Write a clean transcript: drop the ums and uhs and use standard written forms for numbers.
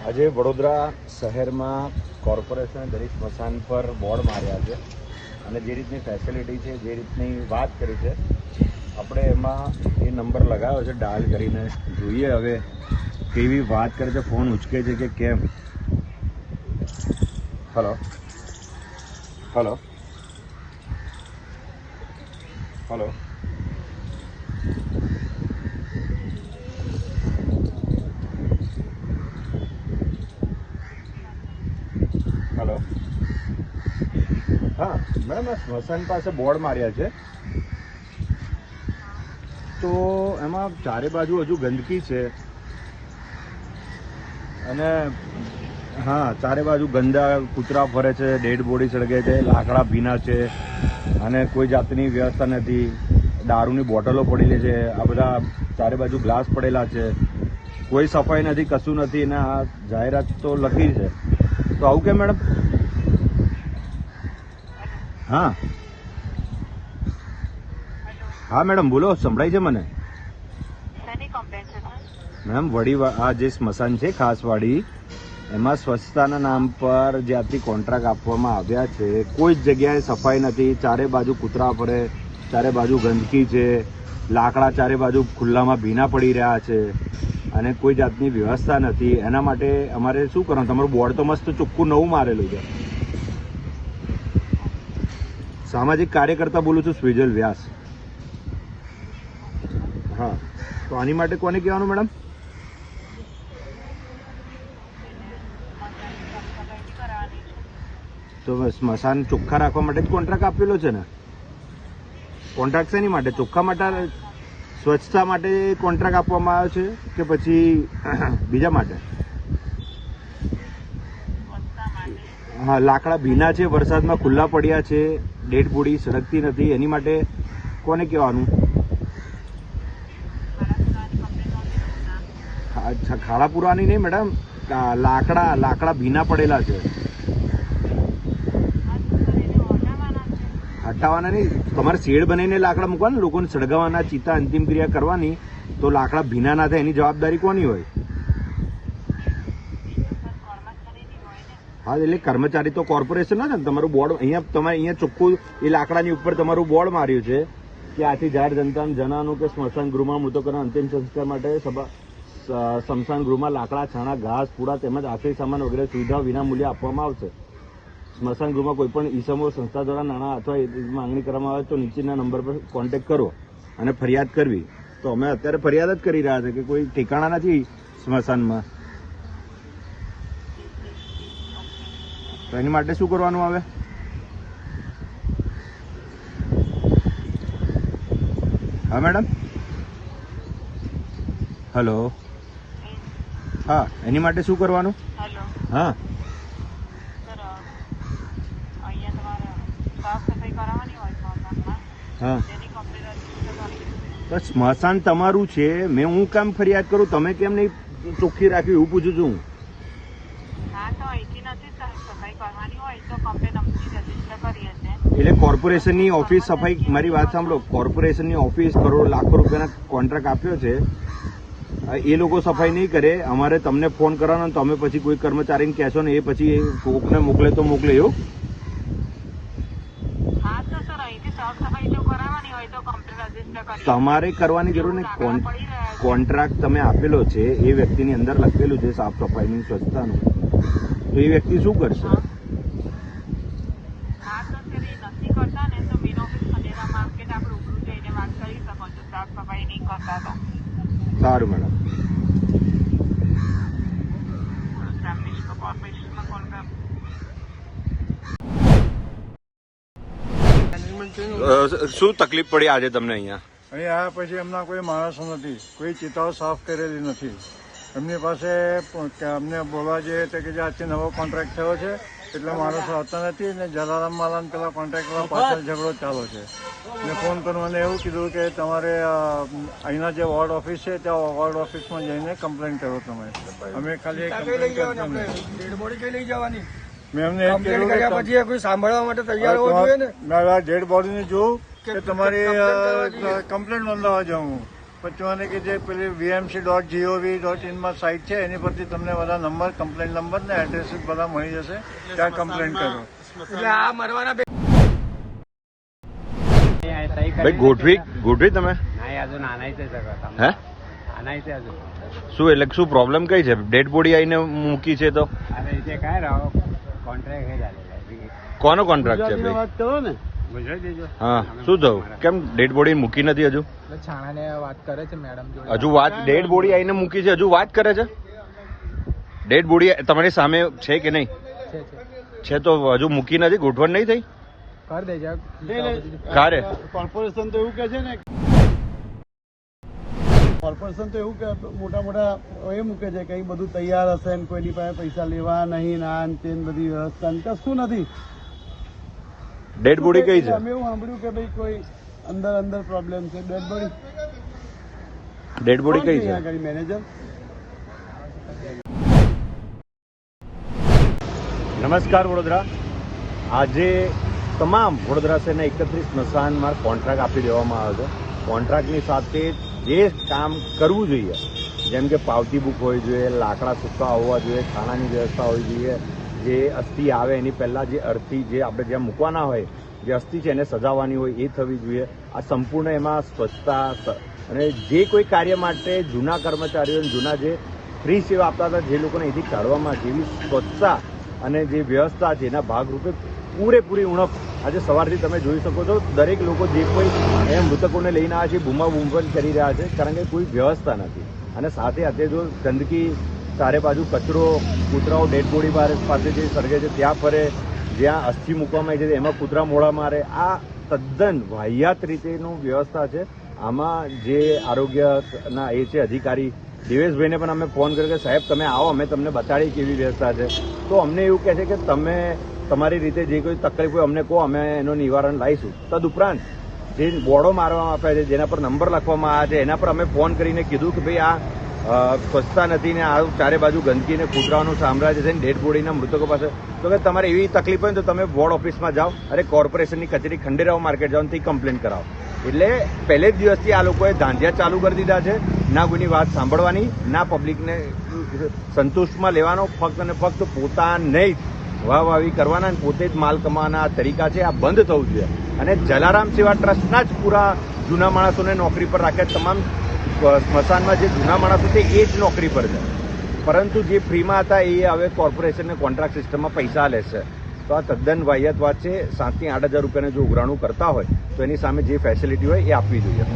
આજે વડોદરા શહેરમાં કોર્પોરેશને દરેક સ્મશાન પર બોર્ડ માર્યા છે અને જે રીતની ફેસિલિટી છે, જે રીતની વાત કરી છે, આપણે એમાં એ નંબર લગાવ્યો છે, ડાયલ કરીને જોઈએ હવે કેવી વાત કરે છે, ફોન ઉચકે છે કે કેમ. હલો હલો હલો હલો હા મેડમ, આ સ્મશાન પાસે બોર્ડ માર્યા છે તો એમાં ચારે બાજુ હજુ ગંદકી છે અને હા, ચારે બાજુ ગંદા કૂતરા ફરે છે, ડેડ બોડી સળગે છે, લાકડા ભીના છે અને કોઈ જાતની વ્યવસ્થા નથી. દારૂની બોટલો પડેલી છે, આ બધા ચારે બાજુ ગ્લાસ પડેલા છે, કોઈ સફાઈ નથી, કશું નથી. અને આ જાહેરાત તો લખી છે, તો આવું કેમ મેડમ? હા હા મેડમ, બોલો, સંભળાય છે મને. મેમ, વડી આ જે સ્મશાન છે ખાસવાડી, એમાં સ્વચ્છતાના નામ પર જ્યાંથી કોન્ટ્રાક્ટ આપવામાં આવ્યા છે, કોઈ જ જગ્યાએ સફાઈ નથી. ચારે બાજુ કૂતરા ફરે, ચારે બાજુ ગંદકી છે, લાકડા ચારે બાજુ ખુલ્લામાં ભીના પડી રહ્યા છે અને કોઈ જાતની વ્યવસ્થા નથી. એના માટે અમારે શું કરવાનું? તમારું બોર્ડ તો મસ્ત ચોખ્ખું નવું મારેલું છે. સામાજિક કાર્યકર્તા બોલું છું, સ્વિજલ વ્યાસ. હા, તો આની માટે કોને કહેવાનું મેડમ? તો સ્મશાન ચોખ્ખા રાખવા માટે જ કોન્ટ્રાક્ટ આપેલો છે ને. કોન્ટ્રાક્ટ શેની માટે? ચોખ્ખા માટે, સ્વચ્છતા માટે કોન્ટ્રાક્ટ આપવામાં આવ્યો છે કે પછી બીજા માટે? હા, લાકડા ભીના છે, વરસાદમાં ખુલ્લા પડ્યા છે, ડેડ બોડી સળગતી નથી, એની માટે કોને કહેવાનું? અચ્છા, ખાડા પુરાવાની નહીં મેડમ, લાકડા ભીના પડેલા છે. હટાવવાના નહીં, તમારે શેડ બનાવીને લાકડા મૂકવાના, લોકોને સળગાવવાના, ચિતા અંતિમ ક્રિયા કરવાની, તો લાકડા ભીના ના થાય એની જવાબદારી કોની હોય? હા, એટલે કર્મચારી તો કોર્પોરેશન જ ને. તમારું બોર્ડ અહીંયા, તમારે અહીંયા ચોખ્ખું એ લાકડાની ઉપર તમારું બોર્ડ માર્યું છે કે આથી જાહેર જનતાને જણાવવાનું કે સ્મશાન ગૃહમાં મૃતકોના અંતિમ સંસ્કાર માટે સ્મશાન ગૃહમાં લાકડા, છાણા, ઘાસ, પૂરા તેમજ આખરી સામાન વગેરે સુવિધાઓ વિના મૂલ્યે આપવામાં આવશે. સ્મશાન ગૃહમાં કોઈ પણ ઈસમો સંસ્થા દ્વારા નાણાં અથવા માંગણી કરવામાં આવે તો નીચેના નંબર પર કોન્ટેક્ટ કરો અને ફરિયાદ કરવી. તો અમે અત્યારે ફરિયાદ જ કરી રહ્યા છે કે કોઈ ઠેકાણા નથી સ્મશાનમાં. તો એની માટે શું કરવાનું આવે? હા મેડમ, હલો, હા, એની માટે શું કરવાનું? હા, હા, તો સ્મશાન તમારું છે, હું કેમ ફરિયાદ કરું? તમે કેમ નહીં ચોખ્ખી રાખ્યું એવું પૂછું છું. એટલે કોર્પોરેશનની ઓફિસ સફાઈ, મારી વાત સાંભળો, કોર્પોરેશનની ઓફિસ કરોડો લાખો રૂપિયાના કોન્ટ્રાક્ટ આપ્યો છે, એ લોકો સફાઈ નહીં કરે, અમારે તમને ફોન કરવાનો, તમે પછી કોઈ કર્મચારીને કહેશો ને એ પછી કોકને મોકલે તો મોકલે એવું? તમારે કરવાની જરૂર નહીં. કોન્ટ્રાક્ટ તમે આપેલો છે, એ વ્યક્તિની અંદર લખેલું છે સાફ સફાઈની, સ્વચ્છતાનું, તો એ વ્યક્તિ શું કરશે? સારું મેડમ. શું તકલીફ પડી આજે તમને અહીંયા? અહીં આવ્યા પછી એમના કોઈ માણસો નથી, કોઈ ચિતાઓ સાફ કરેલી નથી. એમની પાસે અમને બોલવા જઈએ તો કે જે આજથી નવો કોન્ટ્રાક્ટ થયો છે એટલે માણસો હતા નથી ને જલારામ માલાન પેલા કોન્ટ્રાક્ટવાળા પાછળ ઝઘડો ચાલુ છે. ને ફોન પર મને એવું કીધું કે તમારે અહીંના જે વોર્ડ ઓફિસ છે ત્યાં વોર્ડ ઓફિસમાં જઈને કમ્પ્લેન કરો તમે. અમે ખાલી મેં એમને એમ કીધું કે પછી કોઈ સાંભળવા માટે તૈયાર હોવું જોઈએ ને. મેં ડેડ બોડીને જોઉં કે તમારી કમ્પ્લેન નોંધાવા જાઉં. પચવાની કે જે પેલી vmc.gov.in માં સાઇટ છે એની પરથી તમને બધા નંબર, કમ્પ્લેન નંબર ને એડ્રેસ બધા મળી જશે. ત્યાં કમ્પ્લેન કરો. એટલે આ મરવાના ભાઈ ગોઠવી તમે હજુ નાના છે હે નાના છે હજુ શું એટલે શું પ્રોબ્લેમ કઈ છે? ડેડ બોડી આવીને મૂકી છે તો અરે જે કાંઈ રહો કોન્ટ્રાક્ટ હે ચાલે કોનો કોન્ટ્રાક્ટ છે ભાઈ? વાત કરો ને. ગુજરાત દેજો હા શું થયું? કેમ ડેડ બોડી મૂકી નથી હજુ? છાણાને વાત કરે છે મેડમ જોડે હજુ વાત ડેડ બોડી આવીને મૂકી છે હજુ વાત કરે છે? ડેડ બોડી તમારી સામે છે કે નહીં? છે તો હજુ મૂકી નથી, ગોઠવણ નહીં થઈ? કર દેજો કારે કોર્પોરેશન તો એવું કે છે ને, કોર્પોરેશન તો એવું કે મોટા મોટા એ મૂકે છે કે બધું તૈયાર હશે ને કોઈની પાસે પૈસા લેવા નહીં, ના ને તે ને બધી વ્યવસ્થા ને કશું નથી. ડેડ બોડી કઈ છે? અમે એવું સાંભળ્યું કે ભાઈ કોઈ અંદર પ્રોબ્લેમ છે. ડેડ બોડી કઈ છે? મેનેજર. નમસ્કાર વડોદરા. આજે તમામ વડોદરા શહેરના 31 સ્મશાનમાં કોન્ટ્રાક્ટ આપી દેવામાં આવ્યો છે. કોન્ટ્રાક્ટની સાથે જે કામ કરવું જોઈએ, જેમ કે પાવતી બુક હોવી જોઈએ, લાકડા સૂકા હોવા જોઈએ, ખાણાની વ્યવસ્થા હોવી જોઈએ, જે અસ્થિ આવે એની પહેલાં જે અર્થી જે આપણે જ્યાં મૂકવાના હોય, જે અસ્થિ છે એને સજાવવાની હોય એ થવી જોઈએ. આ સંપૂર્ણ એમાં સ્વચ્છતા અને જે કોઈ કાર્ય માટે જૂના કર્મચારીઓ જૂના જે ફ્રી સેવા આપતા હતા જે લોકોને અહીંથી કાઢવામાં જેવી સ્વચ્છતા અને જે વ્યવસ્થા છે એના ભાગરૂપે પૂરેપૂરી ઉણપ આજે સવારથી તમે જોઈ શકો છો. દરેક લોકો જે કોઈ એ મૃતકોને લઈને આવ્યા છે બૂમાબૂમ પણ કરી રહ્યા છે, કારણ કે કોઈ વ્યવસ્થા નથી. અને સાથે સાથે જો ગંદકી, ચારે બાજુ કચરો, કૂતરાઓ ડેડ બોડી પાસે જે સર્ગે છે ત્યાં ફરે, જ્યાં અસ્થિ મૂકવામાં આવી છે એમાં કૂતરા મોડા મારે. આ તદ્દન વાહિયાત રીતેનું વ્યવસ્થા છે. આમાં જે આરોગ્યના એ છે અધિકારી દેવેશભાઈને પણ અમે ફોન કર્યો કે સાહેબ તમે આવો, અમે તમને બતાડીએ કેવી વ્યવસ્થા છે. તો અમને એવું કહે છે કે તમે તમારી રીતે જે કોઈ તકલીફ હોય અમને કહો, અમે એનું નિવારણ લાવીશું. તદુપરાંત જે બોર્ડો મારવામાં આવ્યા છે, જેના પર નંબર લખવામાં આવ્યા છે, એના પર અમે ફોન કરીને કીધું કે ભાઈ આ સ્વચ્છતા નથી ને આ ચારે બાજુ ગંદકી ને કૂતરાઓનું સામ્રાજ્ય છે ને ડેડ બોડીના મૃતકો પાસે. તો કે તમારે એવી તકલીફ હોય ને તો તમે બોર્ડ ઓફિસમાં જાઓ, અરે કોર્પોરેશનની કચેરી ખંડેરાવ માર્કેટ જાઓ ને કમ્પ્લેન કરાવો. એટલે પહેલે જ દિવસથી આ લોકોએ ધાંધિયા ચાલુ કરી દીધા છે. ના કોઈની વાત સાંભળવાની, ના પબ્લિકને સંતુષ્ટમાં લેવાનો, ફક્ત અને ફક્ત પોતાને જ વાહવાહી કરવાના અને પોતે જ માલ કમાવાના તરીકા છે. આ બંધ થવું જોઈએ. અને જલારામ સેવા ટ્રસ્ટના જ પૂરા જૂના માણસોને નોકરી પર રાખ્યા. તમામ સ્મશાનમાં જે જૂના માણસો છે એ જ નોકરી પર છે, પરંતુ જે ફ્રીમાં હતા એ હવે કોર્પોરેશનને કોન્ટ્રાક્ટ સિસ્ટમમાં પૈસા લેશે. તો આ તદ્દન વાહિયાત વાત છે. 7,000 થી 8,000 રૂપિયાને જો ઉઘરાણું કરતા હોય તો એની સામે જે ફેસિલિટી હોય એ આપવી જોઈએ.